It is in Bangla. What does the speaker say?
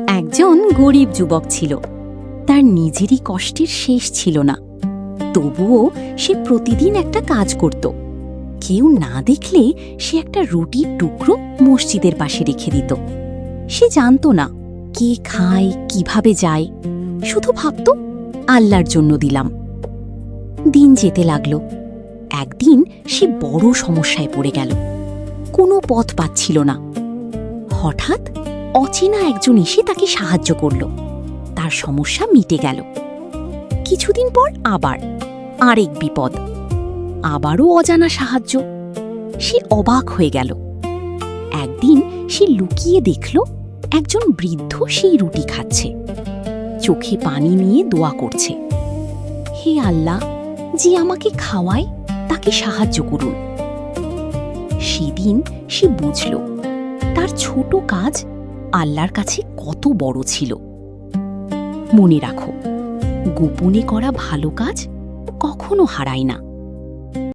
একজন গরিব যুবক ছিল। তার নিজেরই কষ্টের শেষ ছিল না। তবুও সে প্রতিদিন একটা কাজ করত। কেউ না দেখলে সে একটা রুটির টুকরো মসজিদের পাশে রেখে দিত। সে জানত না কে খায়, কিভাবে যায়, শুধু ভাবত আল্লাহর জন্য দিলাম। দিন যেতে লাগলো। একদিন সে বড় সমস্যায় পড়ে গেল। কোনো পথ পাচ্ছিল না। হঠাৎ অচেনা একজন এসে তাকে সাহায্য করল। তার সমস্যা মিটে গেল। কিছুদিন পর আবার আরেক বিপদ, আবারও অজানা সাহায্য। সে অবাক হয়ে গেল। একদিন সে লুকিয়ে দেখল একজন বৃদ্ধ সেই রুটি খাচ্ছে, চোখে পানি নিয়ে দোয়া করছে, হে আল্লাহ, যে আমাকে খাওয়ায় তাকে সাহায্য করুন। সেদিন সে বুঝল তার ছোট কাজ আল্লাহর কাছে কত বড় ছিল। মনে রাখো, গোপনে করা ভালো কাজ কখনো হারায় না।